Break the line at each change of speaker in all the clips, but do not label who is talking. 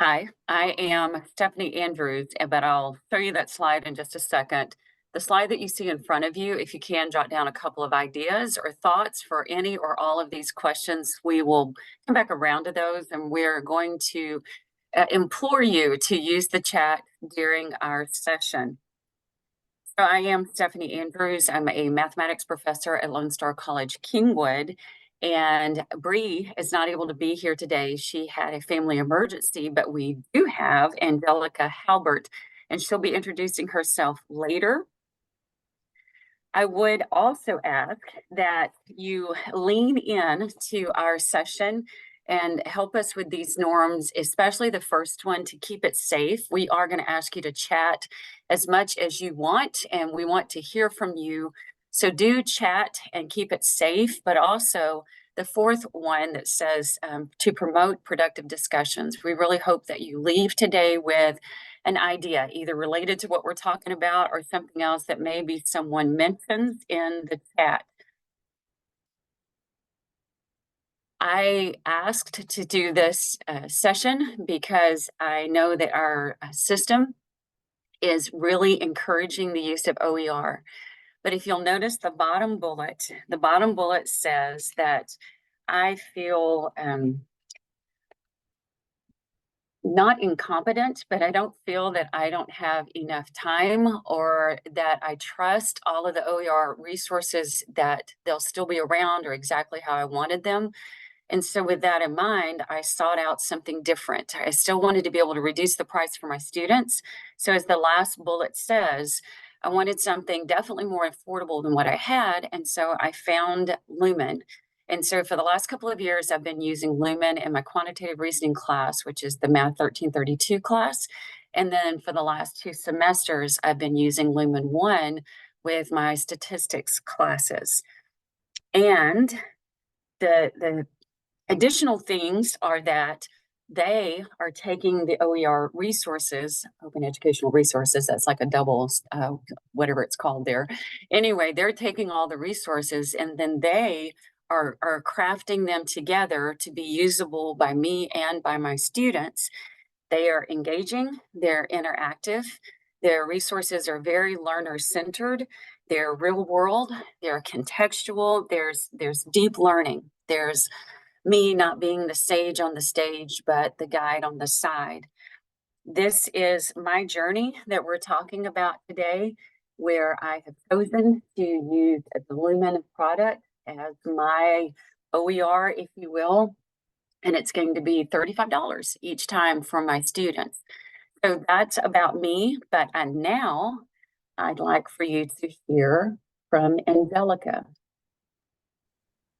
Hi, I am Stephanie Andrews, but I'll show you that slide in just a second. The slide that you see in front of you, if you can jot down a couple of ideas or thoughts for any or all of these questions, we will come back around to those, and we're going to implore you to use the chat during our session. So I am Stephanie Andrews. I'm a mathematics professor at Lone Star College, Kingwood. And Bree is not able to be here today. She had a family emergency, but we do have Angelica Halbert, and she'll be introducing herself later. I would also ask that you lean in to our session and help us with these norms, especially the first one, to keep it safe. We are going to ask you to chat as much as you want, and we want to hear from you. So do chat and keep it safe, but also the fourth one that says to promote productive discussions. We really hope that you leave today with an idea, either related to what we're talking about or something else that maybe someone mentions in the chat. I asked to do this session because I know that our system is really encouraging the use of OER. But if you'll notice the bottom bullet says that I feel not incompetent, but I don't feel that I don't have enough time or that I trust all of the OER resources that they'll still be around or exactly how I wanted them. And so with that in mind, I sought out something different. I still wanted to be able to reduce the price for my students. So as the last bullet says, I wanted something definitely more affordable than what I had. And so I found Lumen. And so for the last couple of years, I've been using Lumen in my quantitative reasoning class, which is the Math 1332 class. And then for the last 2 semesters, I've been using Lumen 1 with my statistics classes. And the additional things are that they are taking the OER resources, open educational resources, that's like a double, whatever it's called there. Anyway, they're taking all the resources and then they are crafting them together to be usable by me and by my students. They are engaging, they're interactive, their resources are very learner-centered, they're real world, they're contextual, there's deep learning, there's me not being the sage on the stage, but the guide on the side. This is my journey that we're talking about today, where I have chosen to use the Lumen product as my OER, if you will, and it's going to be $35 each time for my students. So that's about me, but now I'd like for you to hear from Angelica.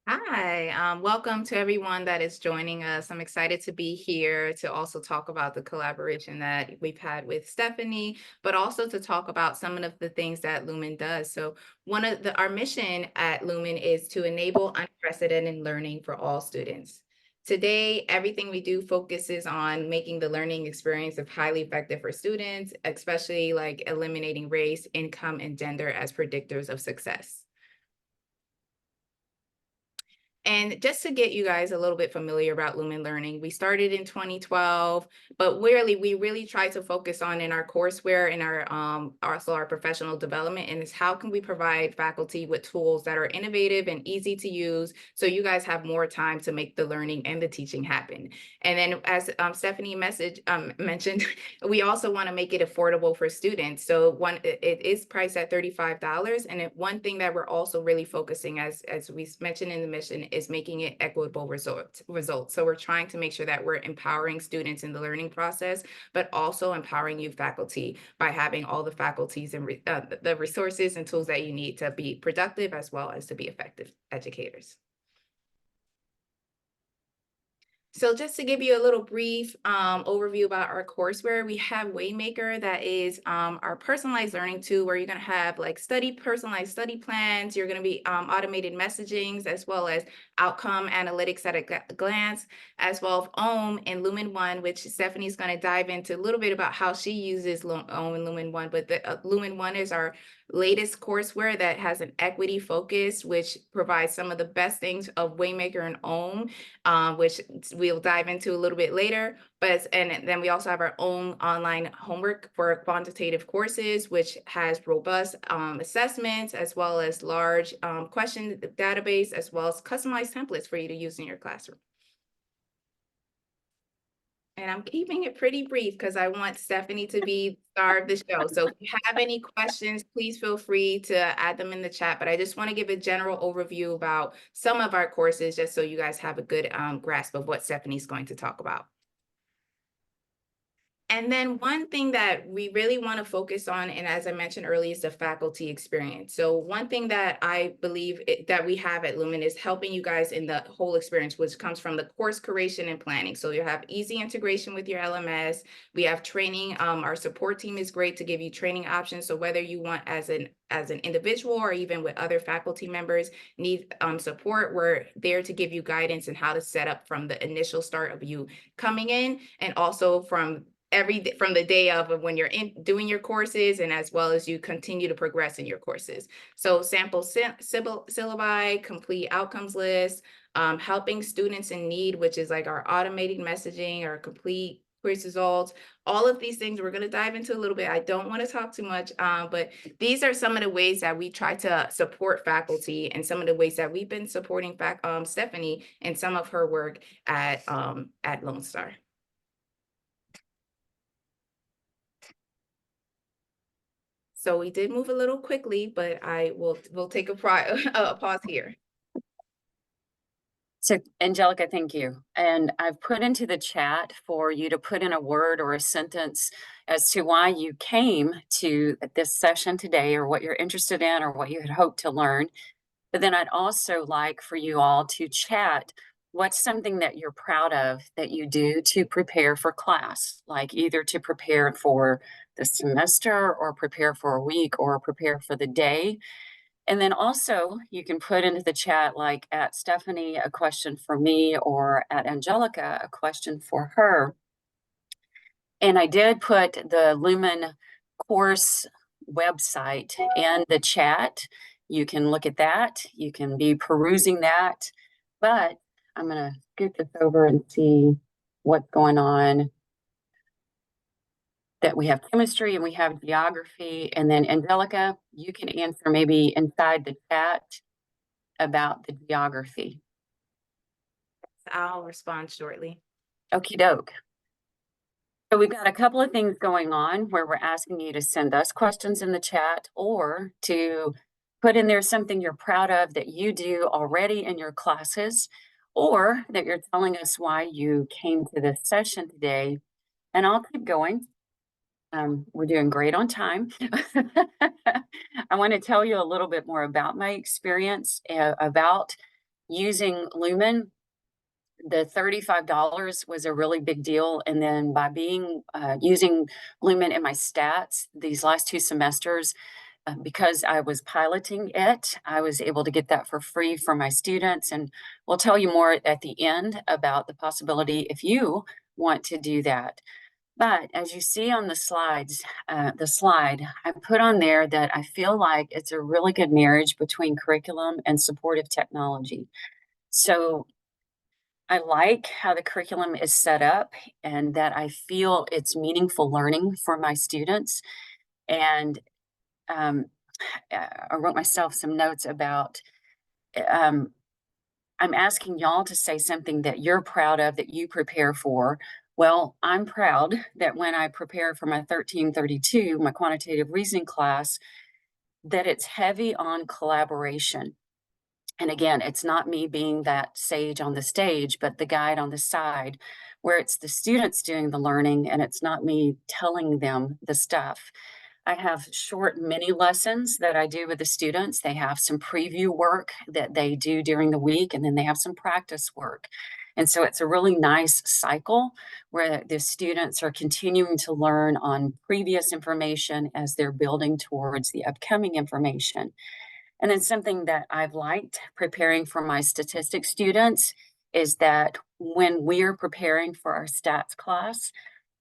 Hi, welcome to everyone that is joining us. I'm excited to be here to also talk about the collaboration that we've had with Stephanie, but also to talk about some of the things that Lumen does. So one of our mission at Lumen is to enable unprecedented learning for all students. Today, everything we do focuses on making the learning experience of highly effective for students, especially like eliminating race, income, and gender as predictors of success. And just to get you guys a little bit familiar about Lumen Learning, we started in 2012, but we really try to focus on in our courseware and also our professional development, and is how can we provide faculty with tools that are innovative and easy to use, so you guys have more time to make the learning and the teaching happen. And then, as Stephanie mentioned, we also want to make it affordable for students. So it is priced at $35, and one thing that we're also really focusing, as we mentioned in the mission, is making it equitable results. So we're trying to make sure that we're empowering students in the learning process, but also empowering you faculty by having all the faculties and the resources and tools that you need to be productive as well as to be effective educators. So just to give you a little brief overview about our courseware, we have Waymaker, that is our personalized learning tool, where you're going to have like personalized study plans. You're going to be automated messagings, as well as outcome analytics at a glance, as well as OHM and Lumen 1, which Stephanie's going to dive into a little bit about how she uses OHM and Lumen 1. But the Lumen 1 is our latest courseware that has an equity focus, which provides some of the best things of Waymaker and OHM, which we'll dive into a little bit later. And then we also have our own online homework for quantitative courses, which has robust assessments as well as large question database, as well as customized templates for you to use in your classroom. And I'm keeping it pretty brief because I want Stephanie to be the star of the show. So if you have any questions, please feel free to add them in the chat. But I just want to give a general overview about some of our courses, just so you guys have a good grasp of what Stephanie's going to talk about. And then one thing that we really want to focus on, and as I mentioned earlier, is the faculty experience. So one thing that I believe that we have at Lumen is helping you guys in the whole experience, which comes from the course curation and planning. So you have easy integration with your LMS. We have training. Our support team is great to give you training options. So whether you want as an individual or even with other faculty members need support, we're there to give you guidance and how to set up from the initial start of you coming in, and also from the day of when you're doing your courses, and as well as you continue to progress in your courses. So sample syllabi, complete outcomes list, helping students in need, which is like our automated messaging, our complete quiz results, all of these things we're going to dive into a little bit. I don't want to talk too much, but these are some of the ways that we try to support faculty, and some of the ways that we've been supporting Stephanie in some of her work at Lone Star. So we did move a little quickly, but we'll take a pause here.
So Angelica, thank you. And I've put into the chat for you to put in a word or a sentence as to why you came to this session today, or what you're interested in, or what you had hoped to learn. But then I'd also like for you all to chat what's something that you're proud of that you do to prepare for class, like either to prepare for the semester, or prepare for a week, or prepare for the day. And then also you can put into the chat, like at Stephanie, a question for me, or at Angelica, a question for her. And I did put the Lumen course website in the chat. You can look at that. You can be perusing that. But I'm going to scoot this over and see what's going on. That we have chemistry and we have geography. And then Angelica, you can answer maybe inside the chat about the geography.
I'll respond shortly.
Okie doke. So we've got a couple of things going on where we're asking you to send us questions in the chat, or to put in there something you're proud of that you do already in your classes, or that you're telling us why you came to this session today. And I'll keep going. We're doing great on time. I want to tell you a little bit more about my experience about using Lumen. The $35 was a really big deal. And then by using Lumen in my stats these last 2 semesters, because I was piloting it, I was able to get that for free for my students. And we'll tell you more at the end about the possibility if you want to do that. But as you see on the slide, I put on there that I feel like it's a really good marriage between curriculum and supportive technology. So I like how the curriculum is set up, and that I feel it's meaningful learning for my students. And I wrote myself some notes about, I'm asking y'all to say something that you're proud of, that you prepare for. Well, I'm proud that when I prepare for my 1332, my quantitative reasoning class, that it's heavy on collaboration. And again, it's not me being that sage on the stage, but the guide on the side, where it's the students doing the learning and it's not me telling them the stuff. I have short mini lessons that I do with the students. They have some preview work that they do during the week, and then they have some practice work. And so it's a really nice cycle where the students are continuing to learn on previous information as they're building towards the upcoming information. And then something that I've liked preparing for my statistics students is that when we're preparing for our stats class,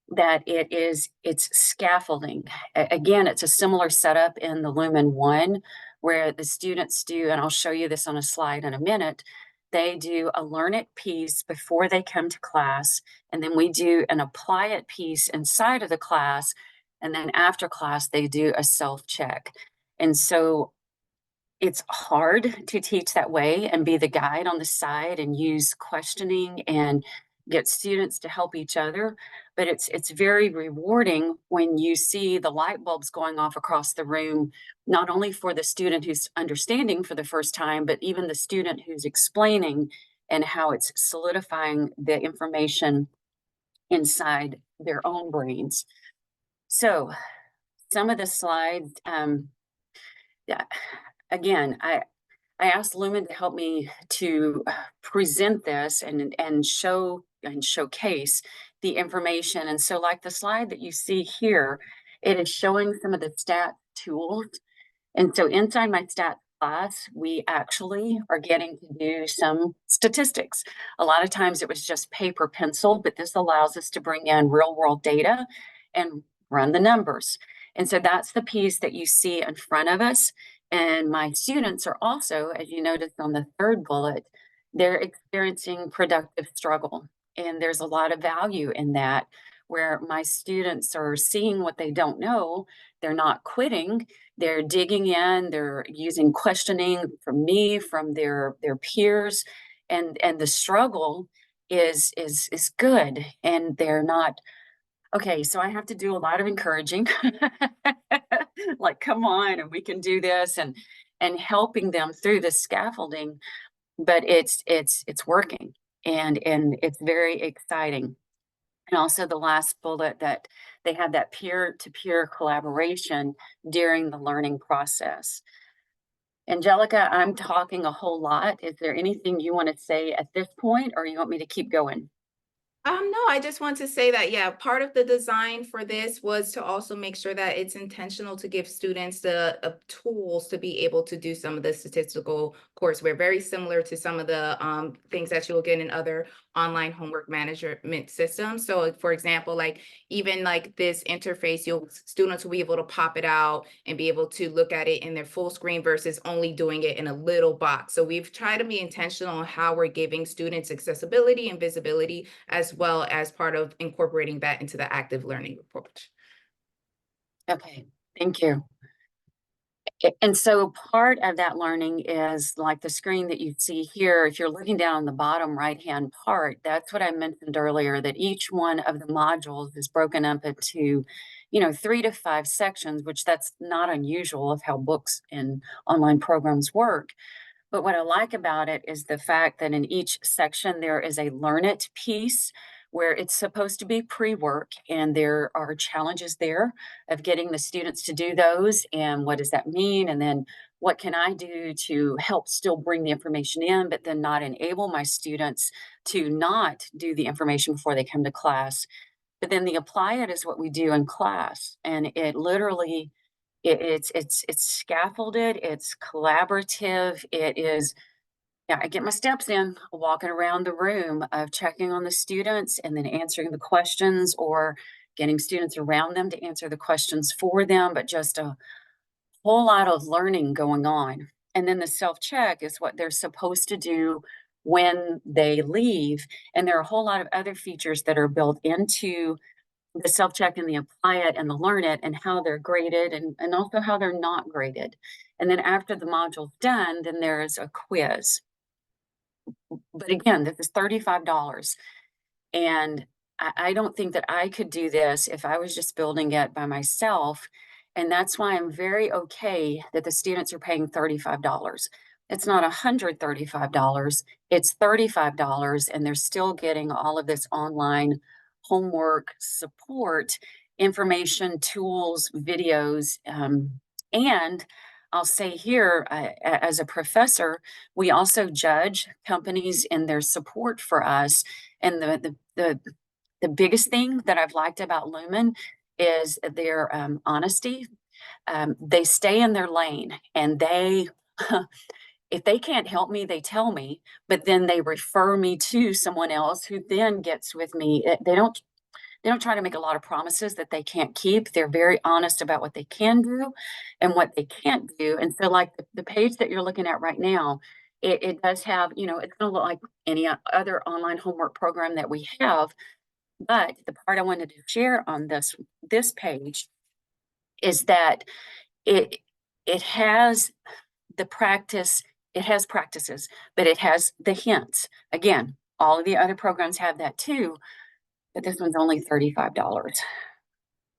that it's scaffolding. Again, it's a similar setup in the Lumen 1, where the students do, and I'll show you this on a slide in a minute, they do a learn it piece before they come to class, and then we do an apply it piece inside of the class, and then after class, they do a self check. And so it's hard to teach that way and be the guide on the side and use questioning and get students to help each other, but it's very rewarding when you see the light bulbs going off across the room, not only for the student who's understanding for the first time, but even the student who's explaining, and how it's solidifying the information inside their own brains. So some of the slides, yeah, again, I asked Lumen to help me to present this and show and showcase the information. And so, like the slide that you see here, it is showing some of the stat tools. And so inside my stats class, we actually are getting to do some statistics. A lot of times it was just paper pencil, but this allows us to bring in real world data and run the numbers. And so that's the piece that you see in front of us. And my students are also, as you noticed on the third bullet, they're experiencing productive struggle. And there's a lot of value in that, where my students are seeing what they don't know. They're not quitting, they're digging in, they're using questioning from me, from their peers, and the struggle is good. And they're not, okay, so I have to do a lot of encouraging, like, come on, and we can do this, and helping them through the scaffolding, but it's working, and it's very exciting. And also the last bullet, that they had that peer-to-peer collaboration during the learning process. Angelica, I'm talking a whole lot. Is there anything you want to say at this point, or you want me to keep going?
No, I just want to say that, yeah, part of the design for this was to also make sure that it's intentional to give students the tools to be able to do some of the statistical courseware, very similar to some of the things that you will get in other online homework management systems. So, like, for example, like even like this interface, you'll students will be able to pop it out and be able to look at it in their full screen versus only doing it in a little box. So we've tried to be intentional on how we're giving students accessibility and visibility, as well as part of incorporating that into the active learning approach.
Okay, thank you. And so part of that learning is like the screen that you see here. If you're looking down on the bottom right-hand part, that's what I mentioned earlier, that each one of the modules is broken up into, 3 to 5 sections, which that's not unusual of how books and online programs work. But what I like about it is the fact that in each section there is a learn it piece, where it's supposed to be pre-work, and there are challenges there of getting the students to do those, and what does that mean, and then what can I do to help still bring the information in, but then not enable my students to not do the information before they come to class. But then the apply it is what we do in class, and it literally, it's scaffolded, it's collaborative, it is, yeah, I get my steps in, walking around the room of checking on the students and then answering the questions, or getting students around them to answer the questions for them, but just a whole lot of learning going on. And then the self-check is what they're supposed to do when they leave. And there are a whole lot of other features that are built into the self-check and the apply it and the learn it, and how they're graded, and also how they're not graded. And then after the module's done, then there is a quiz. But again, this is $35. And I don't think that I could do this if I was just building it by myself. And that's why I'm very okay that the students are paying $35. It's not $135, it's $35, and they're still getting all of this online homework support, information, tools, videos. And I'll say here, as a professor, we also judge companies in their support for us. And the biggest thing that I've liked about Lumen is their honesty. They stay in their lane, and they, if they can't help me, they tell me, but then they refer me to someone else who then gets with me. They don't try to make a lot of promises that they can't keep. They're very honest about what they can do and what they can't do. And so, like the page that you're looking at right now, It does have, you know, it's gonna look like any other online homework program that we have, but the part I wanted to share on this page is that it it has the practice, it has practices, but it has the hints. Again, all of the other programs have that too, but this one's only $35.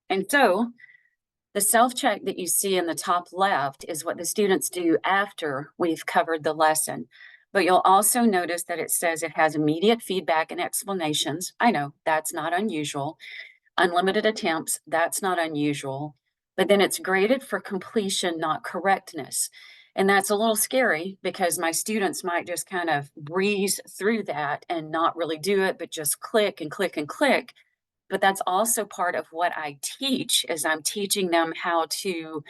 And so the self-check that you see in the top left is what the students do after we've covered the lesson. But you'll also notice that it says it has immediate feedback and explanations. I know that's not unusual. Unlimited attempts, that's not unusual. But then it's graded for completion, not correctness. And that's a little scary because my students might just kind of breeze through that and not really do it, but just click and click and click. But that's also part of what I teach is I'm teaching them how to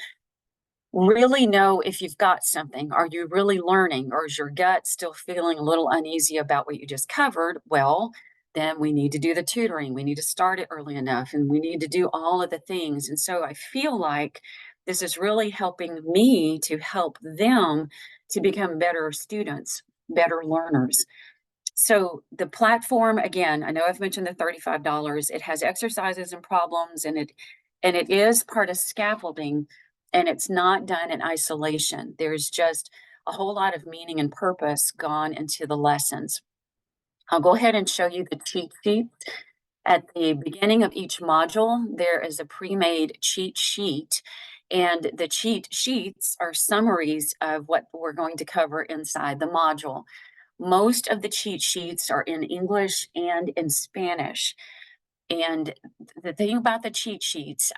really know if you've got something. Are you really learning, or is your gut still feeling a little uneasy about what you just covered? Well, then we need to do the tutoring. We need to start it early enough and we need to do all of the things. And so I feel like this is really helping me to help them to become better students, better learners. So the platform, again, I know I've mentioned the $35. It has exercises and problems, and it is part of scaffolding, and it's not done in isolation. There's just a whole lot of meaning and purpose gone into the lessons. I'll go ahead and show you the cheat sheet. At the beginning of each module, there is a pre-made cheat sheet, and the cheat sheets are summaries of what we're going to cover inside the module. Most of the cheat sheets are in English and in Spanish. And the thing about the cheat sheets,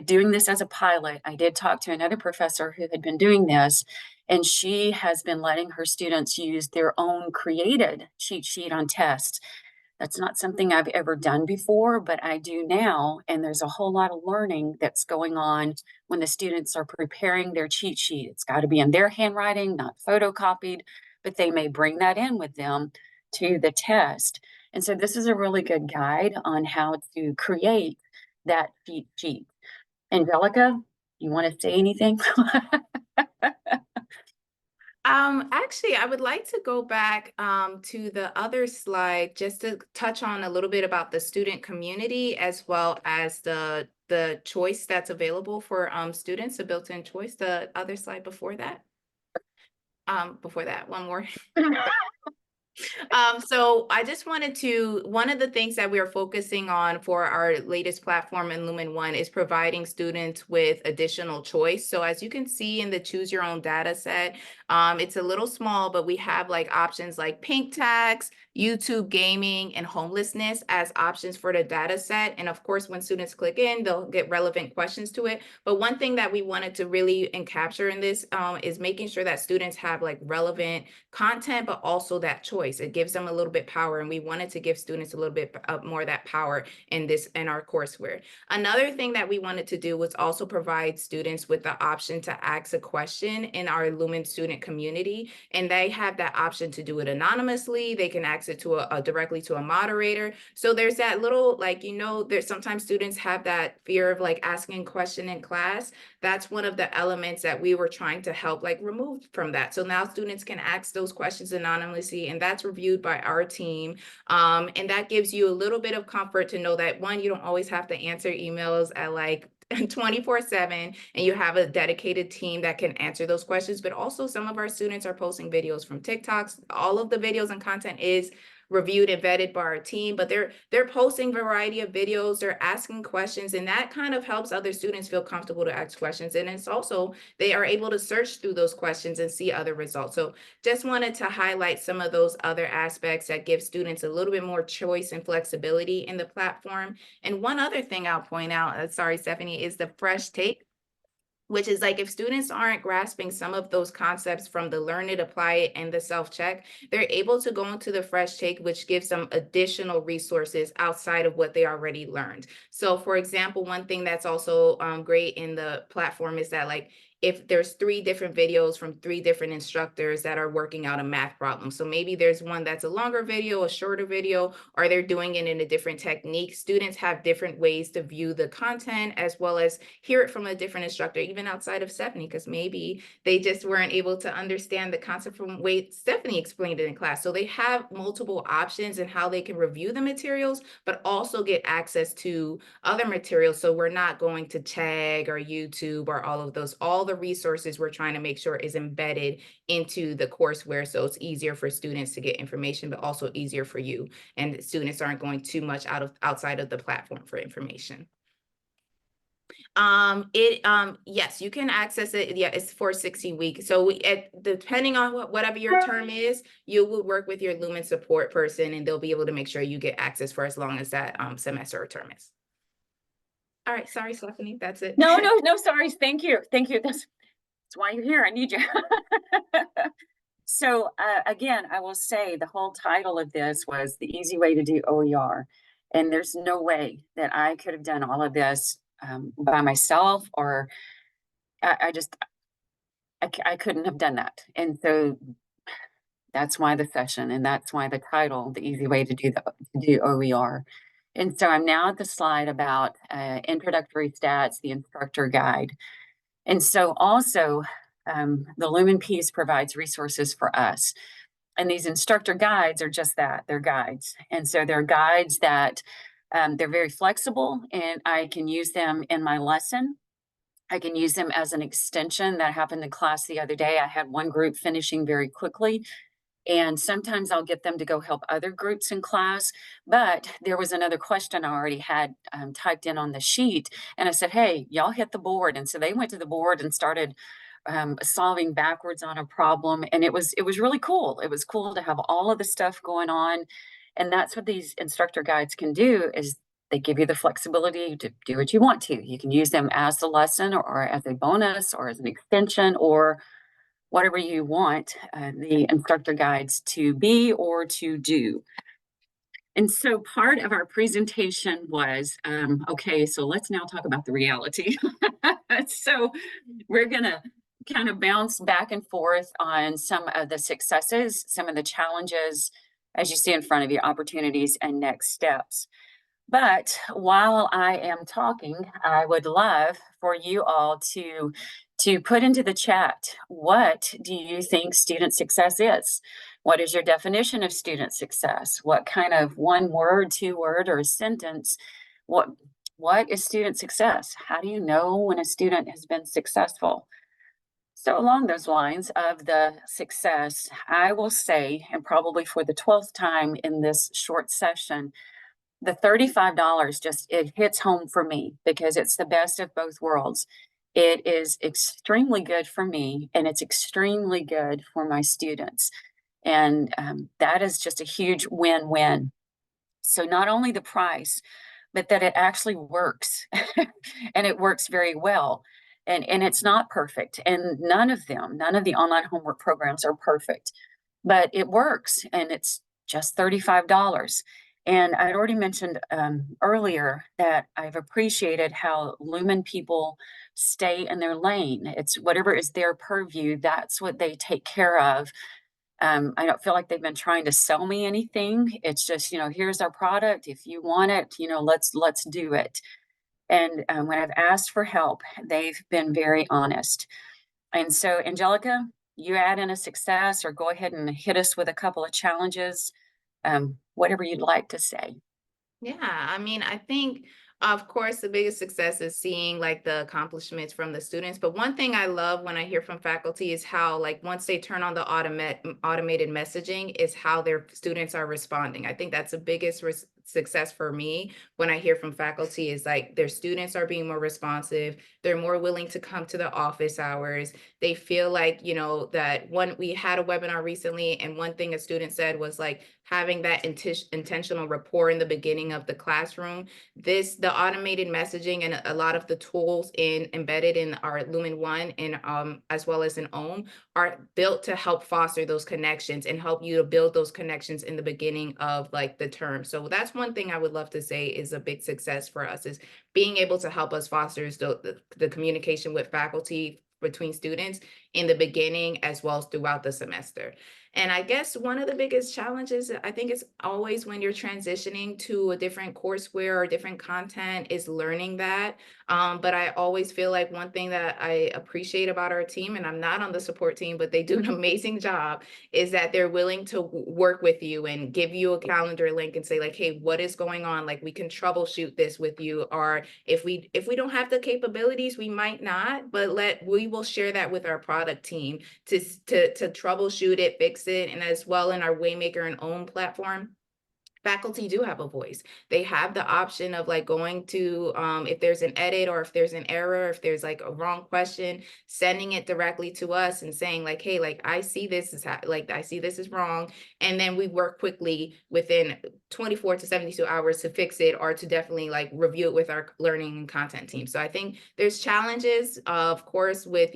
doing this as a pilot, I did talk to another professor who had been doing this, and she has been letting her students use their own created cheat sheet on tests. That's not something I've ever done before, but I do now. And there's a whole lot of learning that's going on when the students are preparing their cheat sheet. It's got to be in their handwriting, not photocopied, but they may bring that in with them to the test. And so this is a really good guide on how to create that cheat sheet. Angelica, you want to say anything?
Actually, I would like to go back to the other slide just to touch on a little bit about the student community as well as the choice that's available for students, the built-in choice. The other slide before that, one more. So I just wanted to, one of the things that we are focusing on for our latest platform in Lumen One is providing students with additional choice. So as you can see in the choose your own data set, it's a little small, but we have like options like pink tax, YouTube gaming, and homelessness as options for the data set. And of course, when students click in, they'll get relevant questions to it. But one thing that we wanted to really capture in this is making sure that students have like relevant content, but also that choice. It gives them a little bit power, and we wanted to give students a little bit more of that power in our courseware. Another thing that we wanted to do was also provide students with the option to ask a question in our Lumen student community, and they have that option to do it anonymously. They can ask it to directly to a moderator. So there's that little, like, there's sometimes students have that fear of like asking a question in class. That's one of the elements that we were trying to help like remove from that. So now students can ask those questions anonymously, and that's reviewed by our team. And that gives you a little bit of comfort to know that, one, you don't always have to answer emails at like 24/7, and you have a dedicated team that can answer those questions. But also some of our students are posting videos from TikToks. All of the videos and content is reviewed and vetted by our team, but they're posting variety of videos, they're asking questions, and that kind of helps other students feel comfortable to ask questions. And it's also, they are able to search through those questions and see other results. So just wanted to highlight some of those other aspects that give students a little bit more choice and flexibility in the platform. And one other thing I'll point out, sorry, Stephanie, is the fresh take, which is like if students aren't grasping some of those concepts from the learn it, apply it, and the self-check, they're able to go into the fresh take, which gives them additional resources outside of what they already learned. So for example, one thing that's also great in the platform is that like if there's 3 different videos from 3 different instructors that are working out a math problem. So maybe there's one that's a longer video, a shorter video, or they're doing it in a different technique. Students have different ways to view the content as well as hear it from a different instructor, even outside of Stephanie, because maybe they just weren't able to understand the concept from the way Stephanie explained it in class. So they have multiple options in how they can review the materials, but also get access to other materials. So we're not going to Tag or YouTube or all of those. All the resources we're trying to make sure is embedded into the courseware, so it's easier for students to get information, but also easier for you. And students aren't going too much outside of the platform for information. Yes, you can access it. Yeah, it's for 60 weeks. So depending on whatever your term is, you will work with your Lumen support person and they'll be able to make sure you get access for as long as that semester or term is. All right, sorry, Stephanie, that's it.
No, sorry. Thank you. Thank you. That's why you're here. I need you. So again, I will say the whole title of this was The Easy Way to Do OER. And there's no way that I could have done all of this by myself, or I just, I couldn't have done that. And so that's why the session, and that's why the title, The Easy Way to Do OER. And so I'm now at the slide about introductory stats, the instructor guide. And so also the Lumen piece provides resources for us. And these instructor guides are just that, they're guides. And so they're guides that they're very flexible, and I can use them in my lesson. I can use them as an extension. That happened in class the other day. I had one group finishing very quickly, and sometimes I'll get them to go help other groups in class. But there was another question I already had typed in on the sheet. And I said, hey, y'all hit the board. And so they went to the board and started solving backwards on a problem. And it was really cool. It was cool to have all of the stuff going on. And that's what these instructor guides can do, is they give you the flexibility to do what you want to. You can use them as the lesson, or as a bonus, or as an extension, or whatever you want the instructor guides to be or to do. And so part of our presentation was, okay, so let's now talk about the reality. So we're gonna kind of bounce back and forth on some of the successes, some of the challenges, as you see in front of you, opportunities and next steps. But while I am talking, I would love for you all to put into the chat, what do you think student success is? What is your definition of student success? What kind of one word, 2 word, or a sentence? What is student success? How do you know when a student has been successful? So along those lines of the success, I will say, and probably for the 12th time in this short session, the $35 just, it hits home for me because it's the best of both worlds. It is extremely good for me, and it's extremely good for my students. And that is just a huge win-win. So not only the price, but that it actually works and it works very well. And it's not perfect. And none of the online homework programs are perfect, but it works, and it's just $35. And I'd already mentioned earlier that I've appreciated how Lumen people stay in their lane. It's whatever is their purview, that's what they take care of. I don't feel like they've been trying to sell me anything. It's just, here's our product. If you want it, let's do it. And when I've asked for help, they've been very honest. And so, Angelica, you add in a success, or go ahead and hit us with a couple of challenges, whatever you'd like to say.
Yeah, I mean, I think, of course, the biggest success is seeing like the accomplishments from the students. But one thing I love when I hear from faculty is how, like, once they turn on the automated messaging, is how their students are responding. I think that's the biggest success for me when I hear from faculty, is like their students are being more responsive. They're more willing to come to the office hours. They feel like, that we had a webinar recently, and one thing a student said was like having that intentional rapport in the beginning of the classroom. The automated messaging and a lot of the tools embedded in our Lumen One, and as well as in OHM, are built to help foster those connections and help you to build those connections in the beginning of like the term. So that's one thing I would love to say is a big success for us, is being able to help us foster the communication with faculty between students in the beginning as well as throughout the semester. And I guess one of the biggest challenges, I think, is always when you're transitioning to a different courseware or different content is learning that. But I always feel like one thing that I appreciate about our team, and I'm not on the support team, but they do an amazing job, is that they're willing to work with you and give you a calendar link and say like, hey, what is going on? Like, we can troubleshoot this with you. Or if we don't have the capabilities, we might not, but we will share that with our product team to troubleshoot it, fix it. And as well, in our Waymaker and Own platform, faculty do have a voice. They have the option of like going to, if there's an edit or if there's an error, if there's like a wrong question, sending it directly to us and saying like, hey, like I see this is I see this is wrong. And then we work quickly within 24 to 72 hours to fix it or to definitely like review it with our learning and content team. So I think there's challenges, of course, with,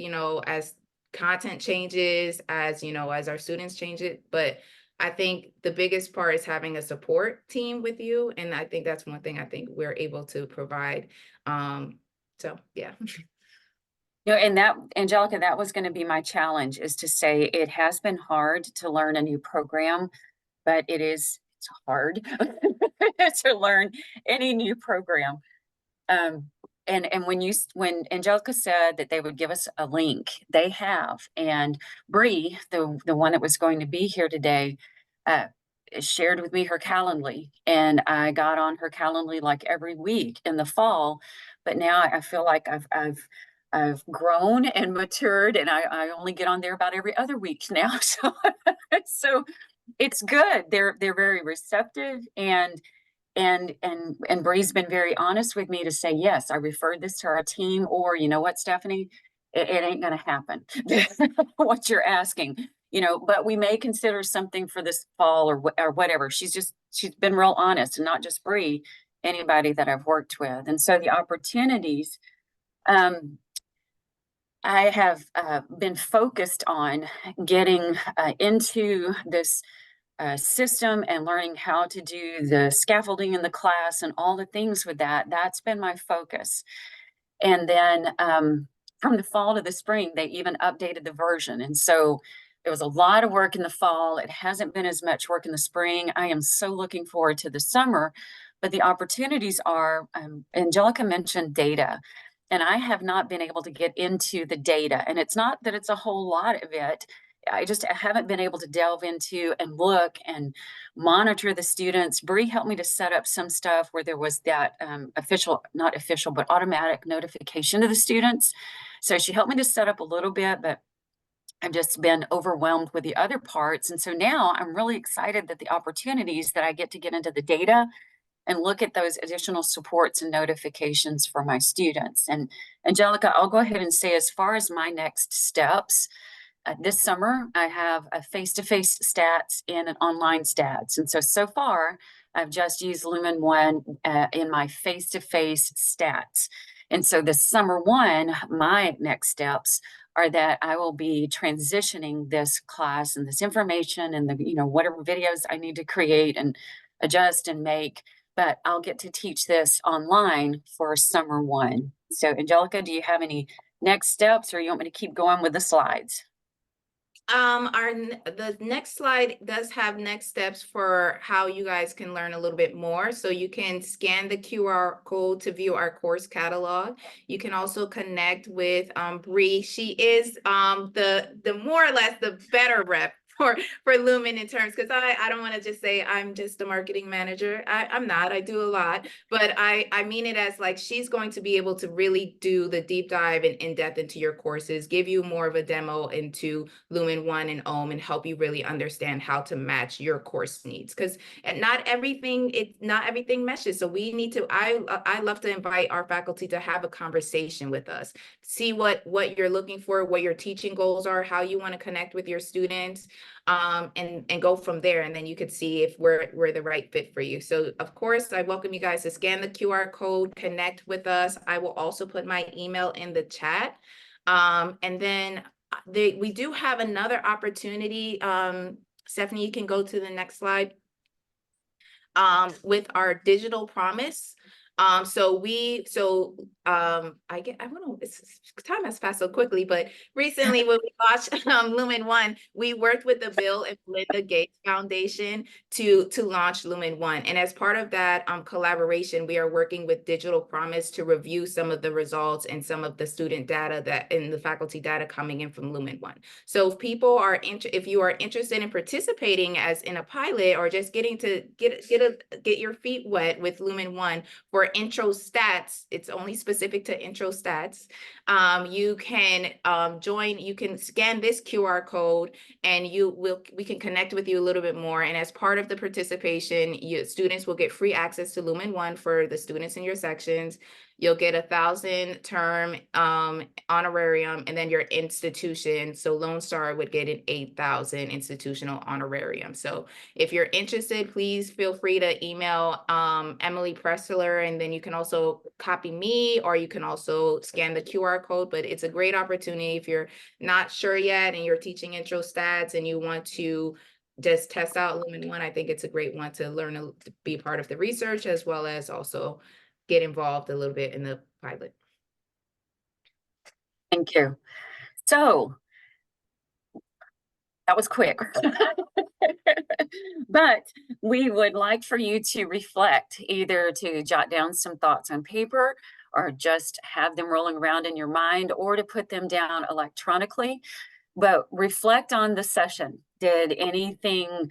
as content changes, as, as our students change it, but I think the biggest part is having a support team with you. And I think that's one thing I think we're able to provide. So yeah.
And that, Angelica, that was going to be my challenge, is to say it has been hard to learn a new program, but it's hard to learn any new program. And when Angelica said that they would give us a link, they have. And Bree, the one that was going to be here today, uh, shared with me her Calendly, and I got on her Calendly like every week in the fall. But now I feel like I've grown and matured, and I only get on there about every other week now. So it's good. They're very receptive, and Bree's been very honest with me to say, yes, I referred this to our team, or you know what, Stephanie, it ain't gonna happen. What you're asking, but we may consider something for this fall or whatever. She's been real honest, and not just Bree, anybody that I've worked with. And so the opportunities, I have been focused on getting into this system and learning how to do the scaffolding in the class and all the things with that. That's been my focus. And then from the fall to the spring, they even updated the version. And so there was a lot of work in the fall. It hasn't been as much work in the spring. I am so looking forward to the summer. But the opportunities are, Angelica mentioned data. And I have not been able to get into the data. And it's not that it's a whole lot of it. I haven't been able to delve into and look and monitor the students. Bree helped me to set up some stuff where there was that not official, but automatic notification to the students. So she helped me to set up a little bit, but I've just been overwhelmed with the other parts. And so now I'm really excited that the opportunities that I get to get into the data and look at those additional supports and notifications for my students. And Angelica, I'll go ahead and say, as far as my next steps, this summer, I have a face-to-face stats and an online stats. And so far, I've just used Lumen 1 in my face-to-face stats. And so this summer one, my next steps are that I will be transitioning this class and this information and whatever videos I need to create and adjust and make, but I'll get to teach this online for summer one. So Angelica, do you have any next steps, or you want me to keep going with the slides?
The next slide does have next steps for how you guys can learn a little bit more. So you can scan the QR code to view our course catalog. You can also connect with Bree. She is the more or less the better rep for Lumen in terms, because I don't want to just say I'm just a marketing manager. I'm not. I do a lot, but I mean it as like she's going to be able to really do the deep dive and in-depth into your courses, give you more of a demo into Lumen 1 and OHM, and help you really understand how to match your course needs. Because not everything meshes. So we need to, I love to invite our faculty to have a conversation with us, see what you're looking for, what your teaching goals are, how you want to connect with your students, and go from there. And then you could see if we're the right fit for you. So of course, I welcome you guys to scan the QR code, connect with us. I will also put my email in the chat. And then we do have another opportunity. Stephanie, you can go to the next slide. With our digital promise. I don't know, time has passed so quickly, but recently when we launched Lumen One, we worked with the Bill and Melinda Gates Foundation to launch Lumen One. And as part of that collaboration, we are working with Digital Promise to review some of the results and some of the student data that and the faculty data coming in from Lumen One. So if you are interested in participating as in a pilot or just getting to get your feet wet with Lumen One for intro stats, it's only specific to intro stats. You can join, you can scan this QR code and we can connect with you a little bit more. And as part of the participation, students will get free access to Lumen One for the students in your sections. You'll get 1,000 term honorarium, and then your institution. So Lone Star would get an 8,000 institutional honorarium. So if you're interested, please feel free to email Emily Pressler, and then you can also copy me, or you can also scan the QR code. But it's a great opportunity if you're not sure yet and you're teaching intro stats and you want to just test out Lumen One. I think it's a great one to learn to be part of the research, as well as also get involved a little bit in the pilot.
Thank you. So that was quick. But we would like for you to reflect, either to jot down some thoughts on paper or just have them rolling around in your mind, or to put them down electronically. But reflect on the session. Did anything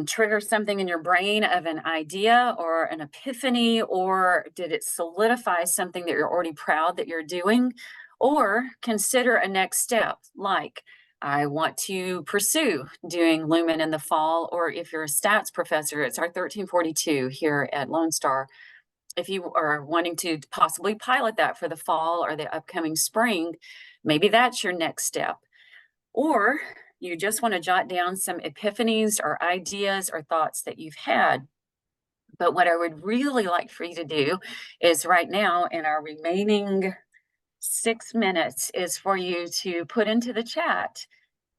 trigger something in your brain of an idea or an epiphany, or did it solidify something that you're already proud that you're doing? Or consider a next step, like I want to pursue doing Lumen in the fall, or if you're a stats professor, it's our 1342 here at Lone Star. If you are wanting to possibly pilot that for the fall or the upcoming spring, maybe that's your next step. Or you just want to jot down some epiphanies or ideas or thoughts that you've had. But what I would really like for you to do is right now, in our remaining 6 minutes, is for you to put into the chat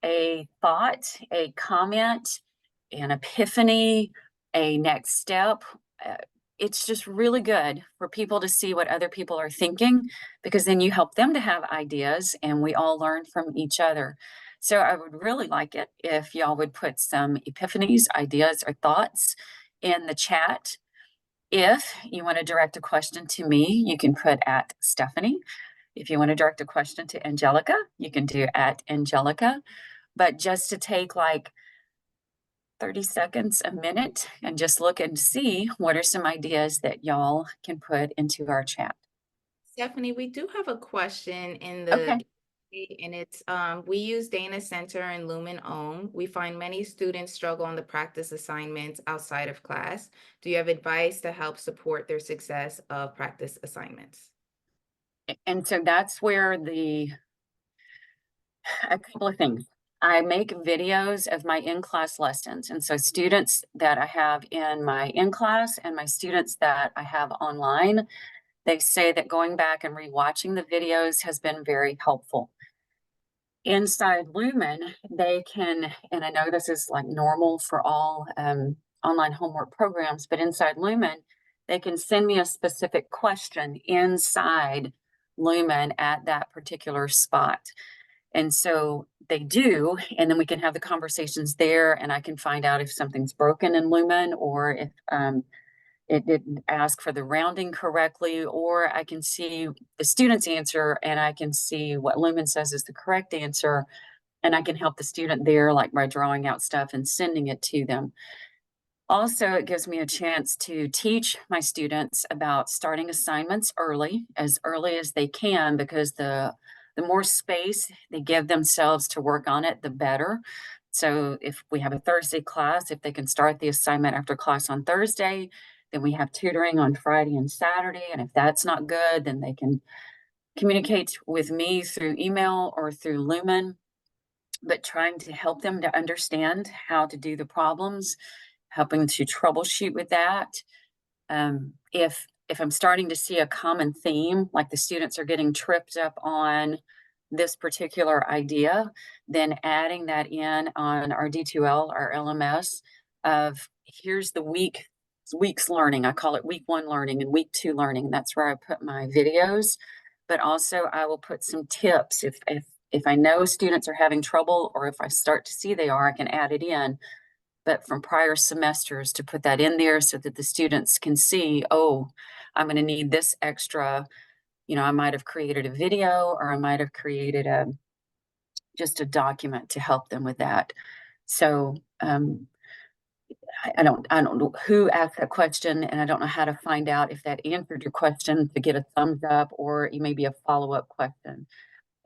a thought, a comment, an epiphany, a next step. Uh, it's just really good for people to see what other people are thinking, because then you help them to have ideas and we all learn from each other. So I would really like it if y'all would put some epiphanies, ideas, or thoughts in the chat. If you want to direct a question to me, you can put at Stephanie. If you want to direct a question to Angelica, you can do at Angelica. But just to take like 30 seconds, a minute, and just look and see what are some ideas that y'all can put into our chat.
Stephanie, we do have a question in
Okay.
and it's we use Dana Center and Lumen Own. We find many students struggle on the practice assignments outside of class. Do you have advice to help support their success of practice assignments?
And so that's where a couple of things. I make videos of my in-class lessons. And so students that I have in my in-class and my students that I have online, they say that going back and rewatching the videos has been very helpful. Inside Lumen, they can, and I know this is like normal for all online homework programs, but inside Lumen, they can send me a specific question inside Lumen at that particular spot. And so they do, and then we can have the conversations there, and I can find out if something's broken in Lumen, or if it didn't ask for the rounding correctly, or I can see the student's answer and I can see what Lumen says is the correct answer, and I can help the student there, like by drawing out stuff and sending it to them. Also, it gives me a chance to teach my students about starting assignments early as they can, because the more space they give themselves to work on it, the better. So if we have a Thursday class, if they can start the assignment after class on Thursday, then we have tutoring on Friday and Saturday. And if that's not good, then they can communicate with me through email or through Lumen, but trying to help them to understand how to do the problems, helping to troubleshoot with that. If I'm starting to see a common theme, like the students are getting tripped up on this particular idea, then adding that in on our D2L, our LMS, of here's the week weeks learning. I call it week 1 learning and week 2 learning. That's where I put my videos, but also I will put some tips. If I know students are having trouble, or if I start to see they are, I can add it in. But from prior semesters, to put that in there so that the students can see, oh, I'm going to need this extra. I might have created a video, or I might have created just a document to help them with that. So I don't know who asked that question, and I don't know how to find out if that answered your question to get a thumbs up, or maybe a follow-up question.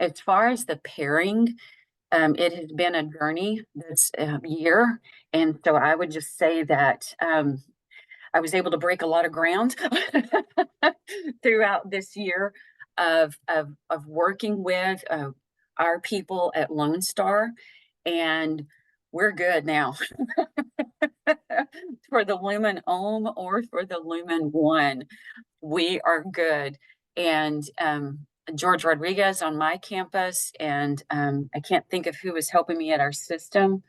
As far as the pairing, it has been a journey this year, and so I would just say that I was able to break a lot of ground throughout this year of working with our people at Lone Star, and we're good now. For the Lumen Ohm or for the Lumen One, we are good. And George Rodriguez on my campus, and I can't think of who was helping me at our system.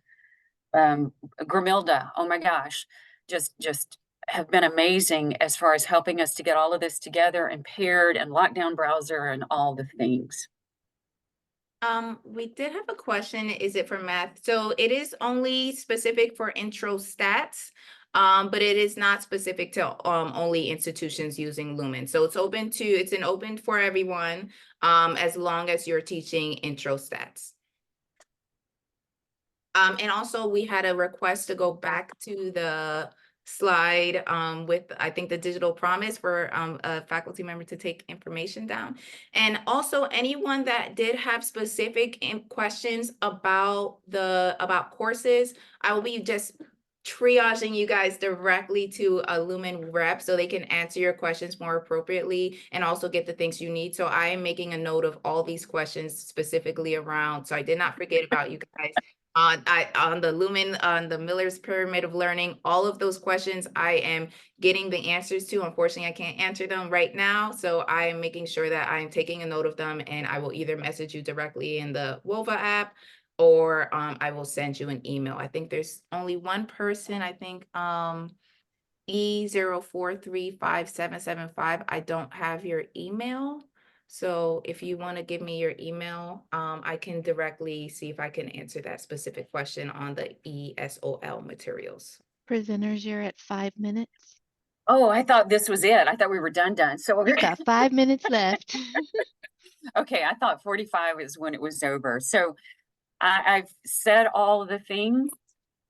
Gramilda, oh my gosh, just have been amazing as far as helping us to get all of this together and paired and lockdown browser and all the things.
We did have a question. Is it for math? So it is only specific for intro stats, but it is not specific to only institutions using Lumen. So it's an open for everyone, as long as you're teaching intro stats. And also we had a request to go back to the slide with, I think, the digital promise for a faculty member to take information down. And also anyone that did have specific questions about courses, I will be just triaging you guys directly to a Lumen rep so they can answer your questions more appropriately and also get the things you need. So I am making a note of all these questions specifically around, so I did not forget about you guys. On the Lumen, on the Miller's Pyramid of Learning, all of those questions I am getting the answers to. Unfortunately, I can't answer them right now. So I am making sure that I'm taking a note of them, and I will either message you directly in the WOVA app, or I will send you an email. I think there's only one person, I think E04357775. I don't have your email. So if you want to give me your email, I can directly see if I can answer that specific question on the ESOL materials.
Presenters, you're at 5 minutes.
Oh, I thought this was it. I thought we were done. So
We've got 5 minutes left.
okay, I thought 45 is when it was over. So I've said all of the things,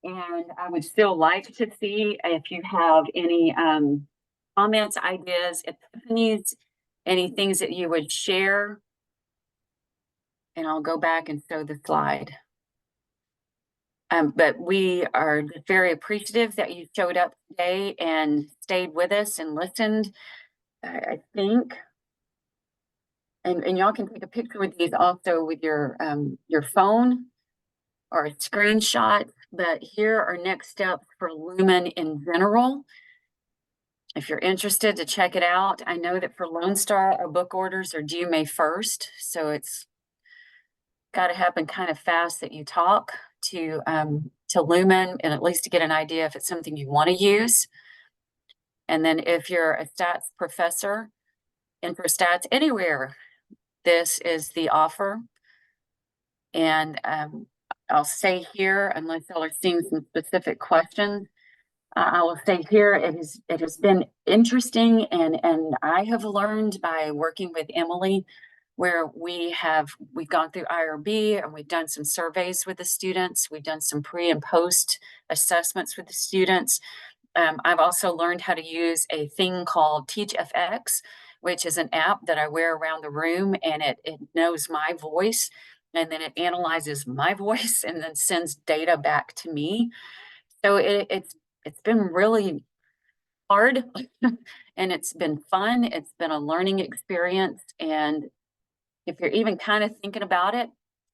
and I would still like to see if you have any comments, ideas, epiphanies, any things that you would share. And I'll go back and show the slide. But we are very appreciative that you showed up today and stayed with us and listened. I think, and y'all can take a picture with these also with your phone or a screenshot. But here are next steps for Lumen in general. If you're interested to check it out, I know that for Lone Star, our book orders are due May 1st, so it's got to happen kind of fast that you talk to Lumen, and at least to get an idea if it's something you want to use. And then if you're a stats professor, intro stats anywhere, this is the offer. And I'll stay here unless y'all are seeing some specific questions. I will stay here. It has been interesting, and I have learned by working with Emily, where we've gone through IRB, and we've done some surveys with the students. We've done some pre and post assessments with the students. I've also learned how to use a thing called TeachFX, which is an app that I wear around the room, and it knows my voice, and then it analyzes my voice and then sends data back to me. So it's been really hard and it's been fun. It's been a learning experience. And if you're even kind of thinking about it,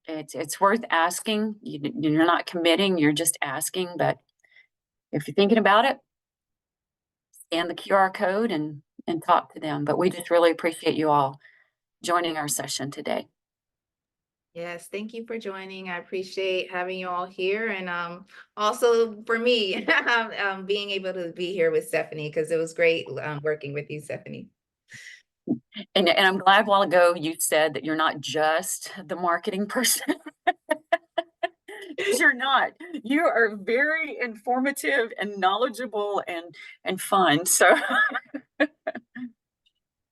it's worth asking. You're not committing, you're just asking. But if you're thinking about it, scan the QR code and talk to them. But we just really appreciate you all joining our session today.
Yes, thank you for joining. I appreciate having you all here, and also for me, being able to be here with Stephanie, because it was great working with you, Stephanie.
And I'm glad a while ago you said that you're not just the marketing person. 'Cause you're not. You are very informative and knowledgeable and fun. So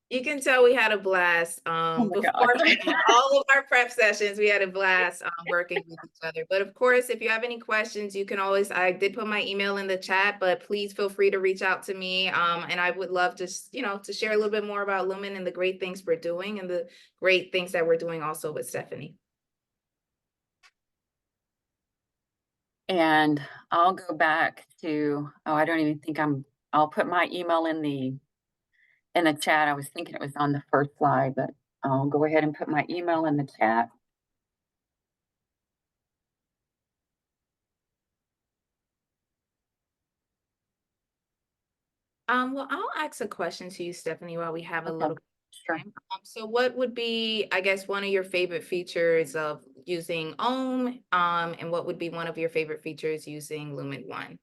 You can tell we had a blast
oh my God.
beforehand. All of our prep sessions, we had a blast working with each other. But of course, if you have any questions, you can always, I did put my email in the chat, but please feel free to reach out to me. And I would love to, to share a little bit more about Lumen and the great things we're doing and the great things that we're doing also with Stephanie.
And I'll go back to, oh, I don't even think I'll put my email in the chat. I was thinking it was on the first slide, but I'll go ahead and put my email in the chat.
Well, I'll ask a question to you, Stephanie, while we have a
Okay,
little
sure.
time. So what would be, I guess, one of your favorite features of using Ohm, and what would be one of your favorite features using Lumen One?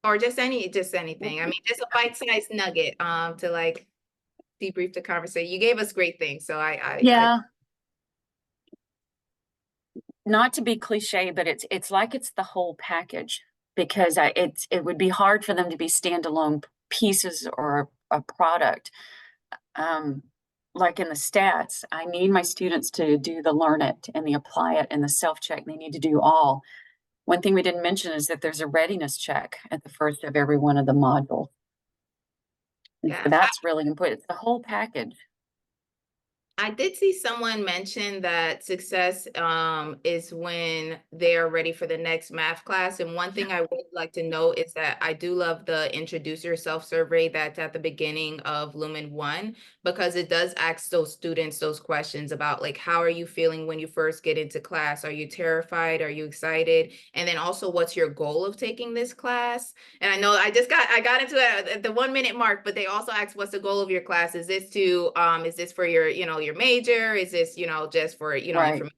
Or just anything. I mean, just a bite-sized nugget, to like debrief the conversation. You gave us great things, so
Yeah. Not to be cliche, but it's like it's the whole package because it would be hard for them to be standalone pieces or a product. Like in the stats, I need my students to do the learn it and the apply it and the self-check. They need to do all. One thing we didn't mention is that there's a readiness check at the first of every one of the modules. And so
yeah.
that's really important. It's the whole package.
I did see someone mention that success is when they're ready for the next math class. And one thing I would like to note is that I do love the introduce yourself survey that's at the beginning of Lumen One, because it does ask those students those questions about like, how are you feeling when you first get into class? Are you terrified? Are you excited? And then also, what's your goal of taking this class? And I know I got into it at the 1 minute mark, but they also asked, what's the goal of your class? Is this for your, your major? Is this, just for,
Right.
information?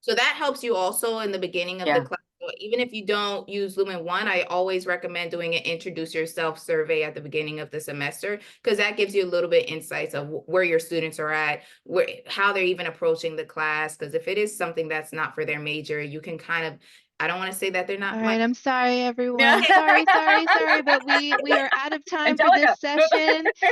So that helps you also in the beginning of the class. So even if you don't use Lumen One, I always recommend doing an introduce yourself survey at the beginning of the semester, because that gives you a little bit insights of where your students are at, how they're even approaching the class. Because if it is something that's not for their major, you can kind of, I don't want to say that they're not.
All right, I'm sorry,
Yeah.
everyone. Sorry, but we are out of time for
Angelica,
this session.